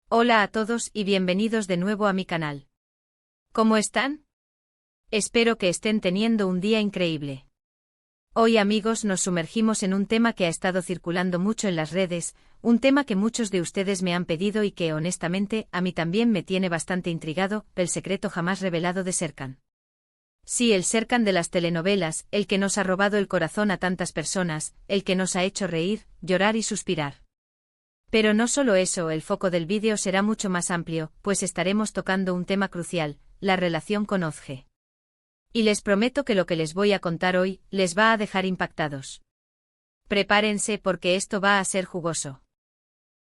Hola a todos y bienvenidos de nuevo a mi canal. ¿Cómo están? Espero que estén teniendo un día increíble. Hoy, amigos, nos sumergimos en un tema que ha estado circulando mucho en las redes, un tema que muchos de ustedes me han pedido y que, honestamente, a mí también me tiene bastante intrigado: el secreto jamás revelado de Serkan. Sí, el Serkan de las telenovelas, el que nos ha robado el corazón a tantas personas, el que nos ha hecho reír, llorar y suspirar. Pero no solo eso, el foco del vídeo será mucho más amplio, pues estaremos tocando un tema crucial: la relación con Ozge. Y les prometo que lo que les voy a contar hoy les va a dejar impactados. Prepárense porque esto va a ser jugoso.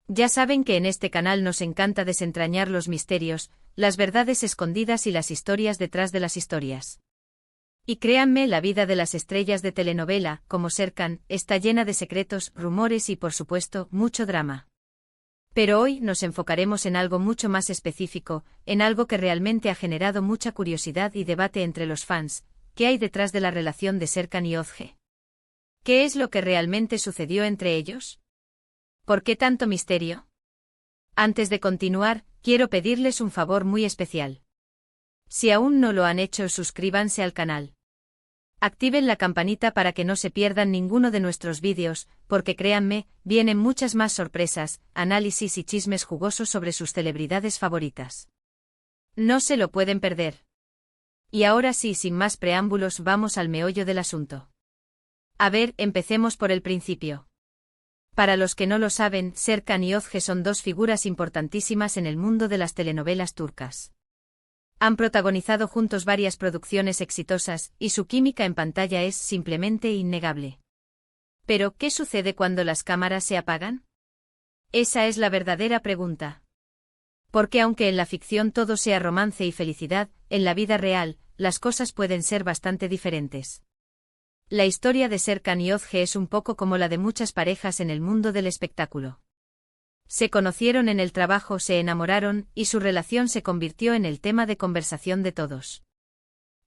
Ya saben que en este canal nos encanta desentrañar los misterios, las verdades escondidas y las historias detrás de las historias. Y créanme, la vida de las estrellas de telenovela, como Serkan, está llena de secretos, rumores y, por supuesto, mucho drama. Pero hoy nos enfocaremos en algo mucho más específico, en algo que realmente ha generado mucha curiosidad y debate entre los fans: ¿qué hay detrás de la relación de Serkan y Ozge? ¿Qué es lo que realmente sucedió entre ellos? ¿Por qué tanto misterio? Antes de continuar, quiero pedirles un favor muy especial. Si aún no lo han hecho, suscríbanse al canal. Activen la campanita para que no se pierdan ninguno de nuestros vídeos, porque créanme, vienen muchas más sorpresas, análisis y chismes jugosos sobre sus celebridades favoritas. No se lo pueden perder. Y ahora sí, sin más preámbulos, vamos al meollo del asunto. A ver, empecemos por el principio. Para los que no lo saben, Serkan y Ozge son dos figuras importantísimas en el mundo de las telenovelas turcas. Han protagonizado juntos varias producciones exitosas, y su química en pantalla es simplemente innegable. Pero, ¿qué sucede cuando las cámaras se apagan? Esa es la verdadera pregunta. Porque aunque en la ficción todo sea romance y felicidad, en la vida real, las cosas pueden ser bastante diferentes. La historia de Serkan y Ozge es un poco como la de muchas parejas en el mundo del espectáculo. Se conocieron en el trabajo, se enamoraron, y su relación se convirtió en el tema de conversación de todos.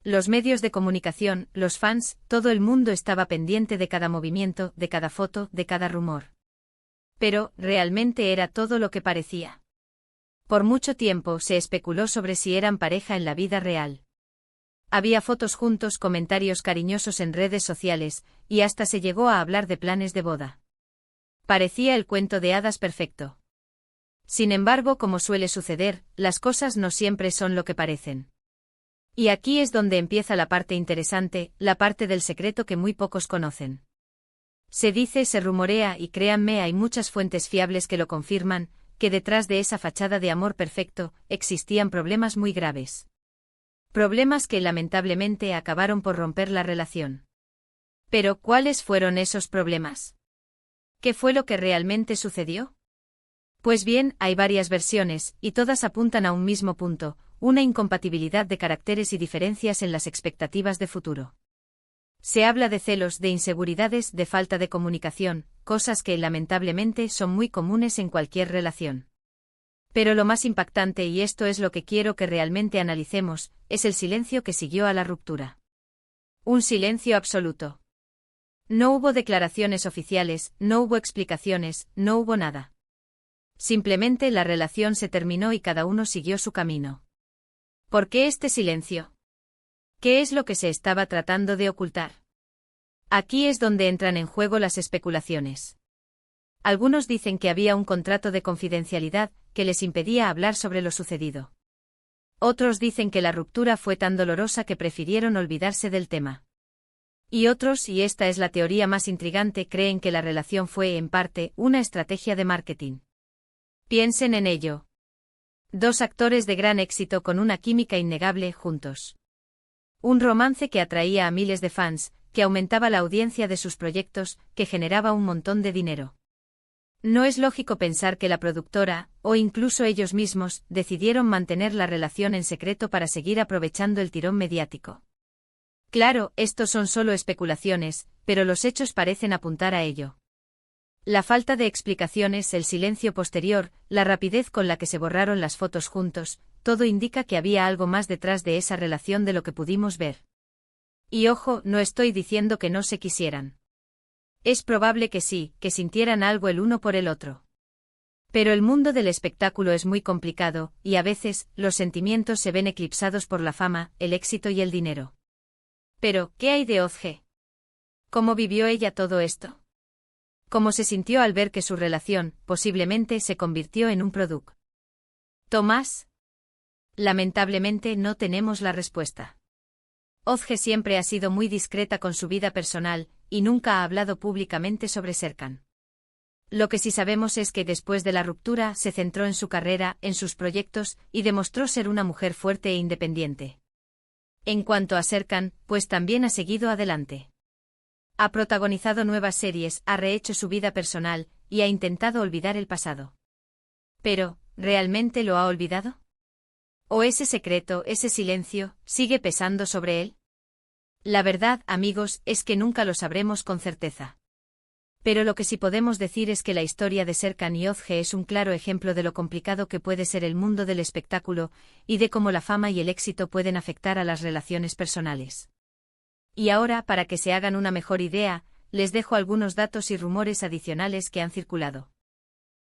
Los medios de comunicación, los fans, todo el mundo estaba pendiente de cada movimiento, de cada foto, de cada rumor. Pero, ¿realmente era todo lo que parecía? Por mucho tiempo se especuló sobre si eran pareja en la vida real. Había fotos juntos, comentarios cariñosos en redes sociales, y hasta se llegó a hablar de planes de boda. Parecía el cuento de hadas perfecto. Sin embargo, como suele suceder, las cosas no siempre son lo que parecen. Y aquí es donde empieza la parte interesante, la parte del secreto que muy pocos conocen. Se dice, se rumorea, y créanme, hay muchas fuentes fiables que lo confirman, que detrás de esa fachada de amor perfecto, existían problemas muy graves. Problemas que lamentablemente acabaron por romper la relación. Pero, ¿cuáles fueron esos problemas? ¿Qué fue lo que realmente sucedió? Pues bien, hay varias versiones, y todas apuntan a un mismo punto: una incompatibilidad de caracteres y diferencias en las expectativas de futuro. Se habla de celos, de inseguridades, de falta de comunicación, cosas que lamentablemente son muy comunes en cualquier relación. Pero lo más impactante, y esto es lo que quiero que realmente analicemos, es el silencio que siguió a la ruptura. Un silencio absoluto. No hubo declaraciones oficiales, no hubo explicaciones, no hubo nada. Simplemente la relación se terminó y cada uno siguió su camino. ¿Por qué este silencio? ¿Qué es lo que se estaba tratando de ocultar? Aquí es donde entran en juego las especulaciones. Algunos dicen que había un contrato de confidencialidad que les impedía hablar sobre lo sucedido. Otros dicen que la ruptura fue tan dolorosa que prefirieron olvidarse del tema. Y otros, y esta es la teoría más intrigante, creen que la relación fue, en parte, una estrategia de marketing. Piensen en ello. Dos actores de gran éxito con una química innegable juntos. Un romance que atraía a miles de fans, que aumentaba la audiencia de sus proyectos, que generaba un montón de dinero. No es lógico pensar que la productora, o incluso ellos mismos, decidieron mantener la relación en secreto para seguir aprovechando el tirón mediático. Claro, estos son solo especulaciones, pero los hechos parecen apuntar a ello. La falta de explicaciones, el silencio posterior, la rapidez con la que se borraron las fotos juntos, todo indica que había algo más detrás de esa relación de lo que pudimos ver. Y ojo, no estoy diciendo que no se quisieran. Es probable que sí, que sintieran algo el uno por el otro. Pero el mundo del espectáculo es muy complicado, y a veces, los sentimientos se ven eclipsados por la fama, el éxito y el dinero. Pero, ¿qué hay de Ozge? ¿Cómo vivió ella todo esto? ¿Cómo se sintió al ver que su relación, posiblemente, se convirtió en un producto? ¿Tomás? Lamentablemente no tenemos la respuesta. Ozge siempre ha sido muy discreta con su vida personal, y nunca ha hablado públicamente sobre Serkan. Lo que sí sabemos es que después de la ruptura se centró en su carrera, en sus proyectos, y demostró ser una mujer fuerte e independiente. En cuanto a Serkan, pues también ha seguido adelante. Ha protagonizado nuevas series, ha rehecho su vida personal, y ha intentado olvidar el pasado. Pero, ¿realmente lo ha olvidado? ¿O ese secreto, ese silencio, sigue pesando sobre él? La verdad, amigos, es que nunca lo sabremos con certeza. Pero lo que sí podemos decir es que la historia de Serkan y Ozge es un claro ejemplo de lo complicado que puede ser el mundo del espectáculo, y de cómo la fama y el éxito pueden afectar a las relaciones personales. Y ahora, para que se hagan una mejor idea, les dejo algunos datos y rumores adicionales que han circulado.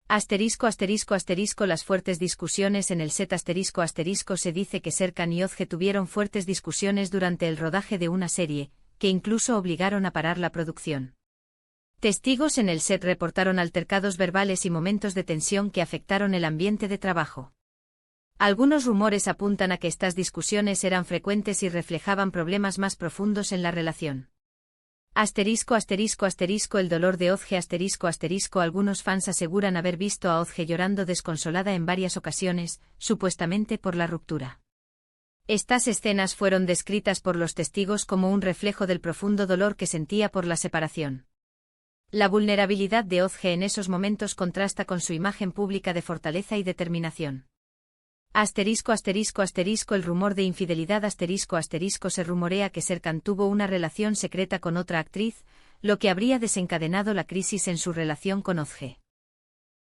Asterisco asterisco asterisco las fuertes discusiones en el set asterisco asterisco se dice que Serkan y Ozge tuvieron fuertes discusiones durante el rodaje de una serie, que incluso obligaron a parar la producción. Testigos en el set reportaron altercados verbales y momentos de tensión que afectaron el ambiente de trabajo. Algunos rumores apuntan a que estas discusiones eran frecuentes y reflejaban problemas más profundos en la relación. Asterisco asterisco asterisco el dolor de Ozge asterisco asterisco algunos fans aseguran haber visto a Ozge llorando desconsolada en varias ocasiones, supuestamente por la ruptura. Estas escenas fueron descritas por los testigos como un reflejo del profundo dolor que sentía por la separación. La vulnerabilidad de Ozge en esos momentos contrasta con su imagen pública de fortaleza y determinación. Asterisco asterisco asterisco el rumor de infidelidad asterisco asterisco se rumorea que Serkan tuvo una relación secreta con otra actriz, lo que habría desencadenado la crisis en su relación con Ozge.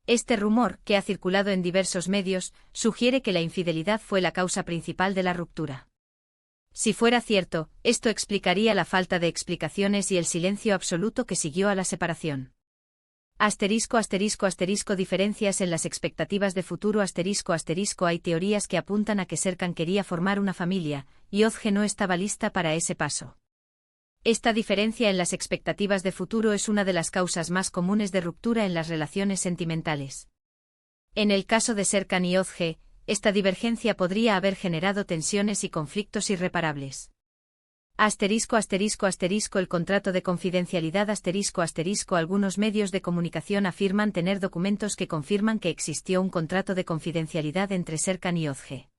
Este rumor, que ha circulado en diversos medios, sugiere que la infidelidad fue la causa principal de la ruptura. Si fuera cierto, esto explicaría la falta de explicaciones y el silencio absoluto que siguió a la separación. Asterisco asterisco asterisco diferencias en las expectativas de futuro asterisco asterisco hay teorías que apuntan a que Serkan quería formar una familia, y Ozge no estaba lista para ese paso. Esta diferencia en las expectativas de futuro es una de las causas más comunes de ruptura en las relaciones sentimentales. En el caso de Serkan y Ozge, esta divergencia podría haber generado tensiones y conflictos irreparables. Asterisco asterisco asterisco el contrato de confidencialidad asterisco asterisco algunos medios de comunicación afirman tener documentos que confirman que existió un contrato de confidencialidad entre Serkan y Ozge.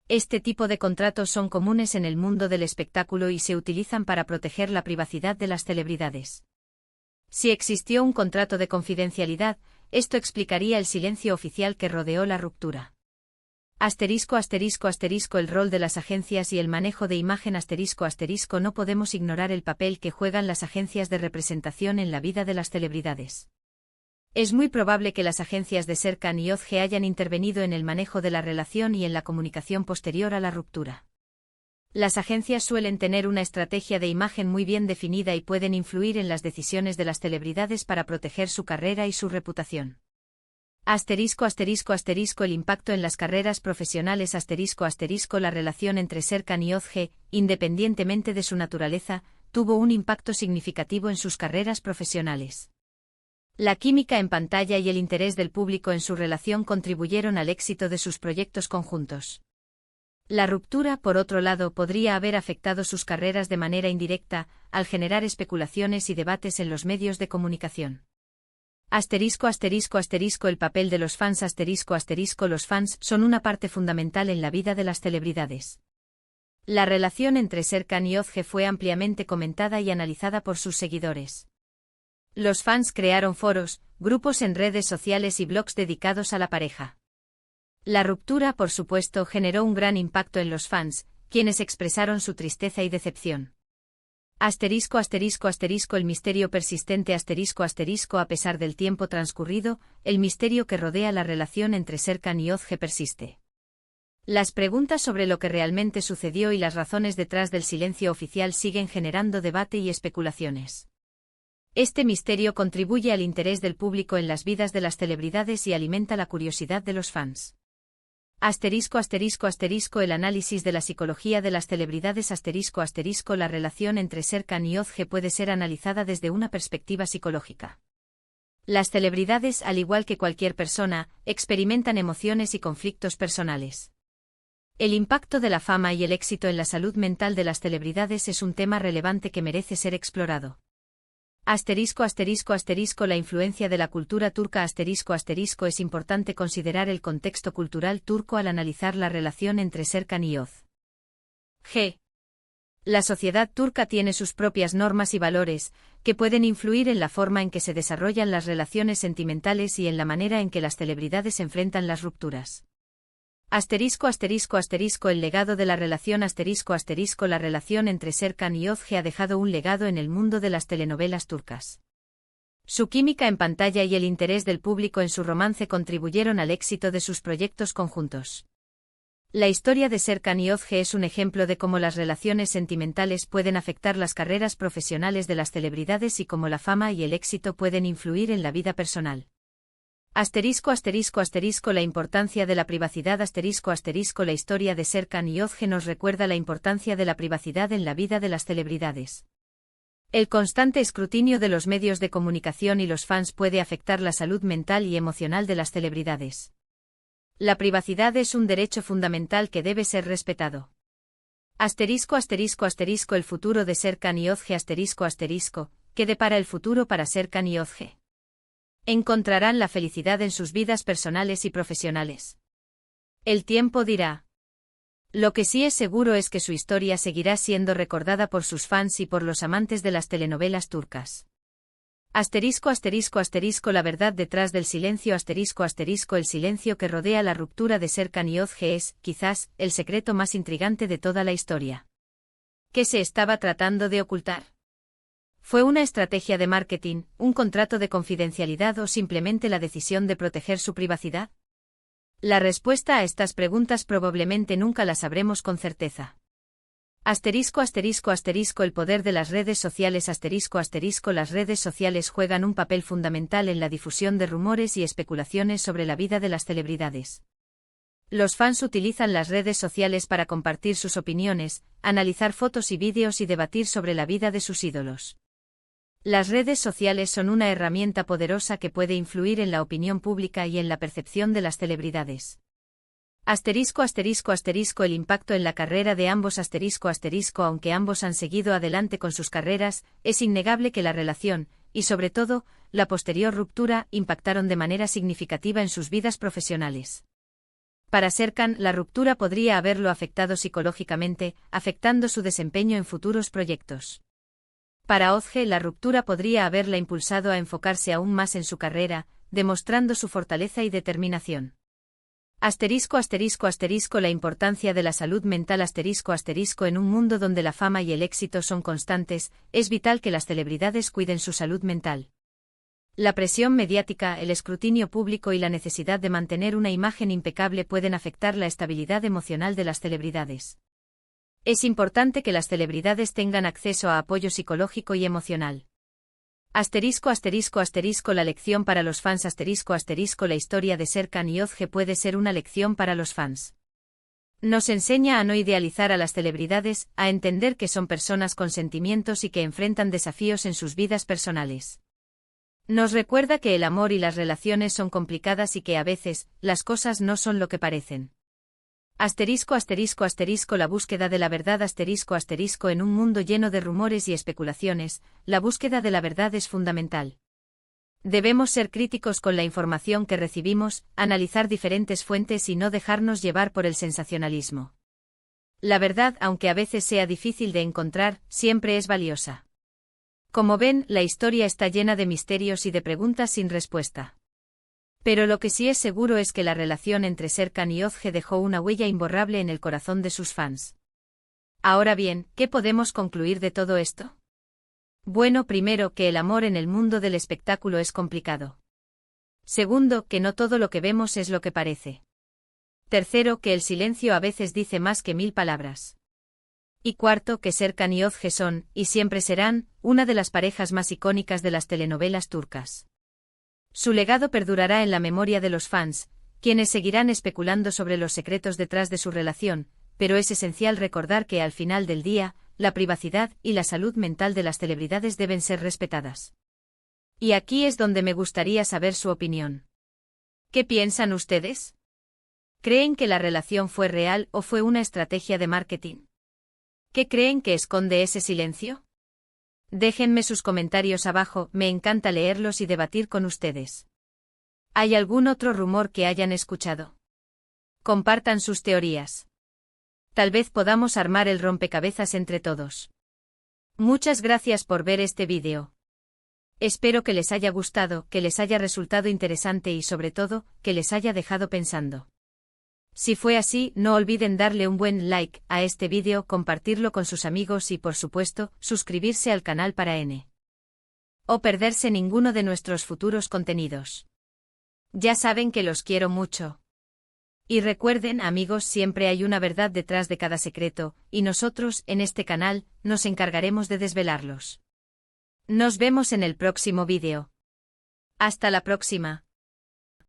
Este tipo de contratos son comunes en el mundo del espectáculo y se utilizan para proteger la privacidad de las celebridades. Si existió un contrato de confidencialidad, esto explicaría el silencio oficial que rodeó la ruptura. Asterisco asterisco asterisco el rol de las agencias y el manejo de imagen asterisco asterisco no podemos ignorar el papel que juegan las agencias de representación en la vida de las celebridades. Es muy probable que las agencias de Serkan y Ozge hayan intervenido en el manejo de la relación y en la comunicación posterior a la ruptura. Las agencias suelen tener una estrategia de imagen muy bien definida y pueden influir en las decisiones de las celebridades para proteger su carrera y su reputación. Asterisco asterisco asterisco el impacto en las carreras profesionales asterisco asterisco la relación entre Serkan y Ozge, independientemente de su naturaleza, tuvo un impacto significativo en sus carreras profesionales. La química en pantalla y el interés del público en su relación contribuyeron al éxito de sus proyectos conjuntos. La ruptura, por otro lado, podría haber afectado sus carreras de manera indirecta, al generar especulaciones y debates en los medios de comunicación. Asterisco asterisco asterisco el papel de los fans asterisco asterisco los fans son una parte fundamental en la vida de las celebridades. La relación entre Serkan y Ozge fue ampliamente comentada y analizada por sus seguidores. Los fans crearon foros, grupos en redes sociales y blogs dedicados a la pareja. La ruptura, por supuesto, generó un gran impacto en los fans, quienes expresaron su tristeza y decepción. Asterisco asterisco asterisco el misterio persistente asterisco asterisco a pesar del tiempo transcurrido, el misterio que rodea la relación entre Serkan y Ozge persiste. Las preguntas sobre lo que realmente sucedió y las razones detrás del silencio oficial siguen generando debate y especulaciones. Este misterio contribuye al interés del público en las vidas de las celebridades y alimenta la curiosidad de los fans. El análisis de la psicología de las celebridades. La relación entre Serkan y Özge puede ser analizada desde una perspectiva psicológica. Las celebridades, al igual que cualquier persona, experimentan emociones y conflictos personales. El impacto de la fama y el éxito en la salud mental de las celebridades es un tema relevante que merece ser explorado. La influencia de la cultura turca. Es importante considerar el contexto cultural turco al analizar la relación entre Serkan y Özge. La sociedad turca tiene sus propias normas y valores, que pueden influir en la forma en que se desarrollan las relaciones sentimentales y en la manera en que las celebridades enfrentan las rupturas. El legado de la relación. La relación entre Serkan y Özge ha dejado un legado en el mundo de las telenovelas turcas. Su química en pantalla y el interés del público en su romance contribuyeron al éxito de sus proyectos conjuntos. La historia de Serkan y Özge es un ejemplo de cómo las relaciones sentimentales pueden afectar las carreras profesionales de las celebridades y cómo la fama y el éxito pueden influir en la vida personal. La importancia de la privacidad. La historia de Serkan y Özge nos recuerda la importancia de la privacidad en la vida de las celebridades. El constante escrutinio de los medios de comunicación y los fans puede afectar la salud mental y emocional de las celebridades. La privacidad es un derecho fundamental que debe ser respetado. El futuro de Serkan y Özge. ¿Qué depara el futuro para Serkan y Özge? Encontrarán la felicidad en sus vidas personales y profesionales. El tiempo dirá. Lo que sí es seguro es que su historia seguirá siendo recordada por sus fans y por los amantes de las telenovelas turcas. La verdad detrás del silencio. El silencio que rodea la ruptura de Serkan y Özge es, quizás, el secreto más intrigante de toda la historia. ¿Qué se estaba tratando de ocultar? ¿Fue una estrategia de marketing, un contrato de confidencialidad o simplemente la decisión de proteger su privacidad? La respuesta a estas preguntas probablemente nunca la sabremos con certeza. El poder de las redes sociales. Las redes sociales juegan un papel fundamental en la difusión de rumores y especulaciones sobre la vida de las celebridades. Los fans utilizan las redes sociales para compartir sus opiniones, analizar fotos y vídeos y debatir sobre la vida de sus ídolos. Las redes sociales son una herramienta poderosa que puede influir en la opinión pública y en la percepción de las celebridades. El impacto en la carrera de ambos. Aunque ambos han seguido adelante con sus carreras, es innegable que la relación, y sobre todo, la posterior ruptura, impactaron de manera significativa en sus vidas profesionales. Para Serkan, la ruptura podría haberlo afectado psicológicamente, afectando su desempeño en futuros proyectos. Para Özge, la ruptura podría haberla impulsado a enfocarse aún más en su carrera, demostrando su fortaleza y determinación. La importancia de la salud mental. En un mundo donde la fama y el éxito son constantes, es vital que las celebridades cuiden su salud mental. La presión mediática, el escrutinio público y la necesidad de mantener una imagen impecable pueden afectar la estabilidad emocional de las celebridades. Es importante que las celebridades tengan acceso a apoyo psicológico y emocional. La lección para los fans. La historia de Serkan y Özge puede ser una lección para los fans. Nos enseña a no idealizar a las celebridades, a entender que son personas con sentimientos y que enfrentan desafíos en sus vidas personales. Nos recuerda que el amor y las relaciones son complicadas y que a veces, las cosas no son lo que parecen. La búsqueda de la verdad. En un mundo lleno de rumores y especulaciones, la búsqueda de la verdad es fundamental. Debemos ser críticos con la información que recibimos, analizar diferentes fuentes y no dejarnos llevar por el sensacionalismo. La verdad, aunque a veces sea difícil de encontrar, siempre es valiosa. Como ven, la historia está llena de misterios y de preguntas sin respuesta. Pero lo que sí es seguro es que la relación entre Serkan y Özge dejó una huella imborrable en el corazón de sus fans. Ahora bien, ¿qué podemos concluir de todo esto? Bueno, primero, que el amor en el mundo del espectáculo es complicado. Segundo, que no todo lo que vemos es lo que parece. Tercero, que el silencio a veces dice más que 1000 palabras. Y cuarto, que Serkan y Ozge son, y siempre serán, una de las parejas más icónicas de las telenovelas turcas. Su legado perdurará en la memoria de los fans, quienes seguirán especulando sobre los secretos detrás de su relación, pero es esencial recordar que al final del día, la privacidad y la salud mental de las celebridades deben ser respetadas. Y aquí es donde me gustaría saber su opinión. ¿Qué piensan ustedes? ¿Creen que la relación fue real o fue una estrategia de marketing? ¿Qué creen que esconde ese silencio? Déjenme sus comentarios abajo, me encanta leerlos y debatir con ustedes. ¿Hay algún otro rumor que hayan escuchado? Compartan sus teorías. Tal vez podamos armar el rompecabezas entre todos. Muchas gracias por ver este vídeo. Espero que les haya gustado, que les haya resultado interesante y sobre todo, que les haya dejado pensando. Si fue así, no olviden darle un buen like a este vídeo, compartirlo con sus amigos y por supuesto, suscribirse al canal para no perderse ninguno de nuestros futuros contenidos. Ya saben que los quiero mucho. Y recuerden, amigos, siempre hay una verdad detrás de cada secreto, y nosotros, en este canal, nos encargaremos de desvelarlos. Nos vemos en el próximo vídeo. Hasta la próxima.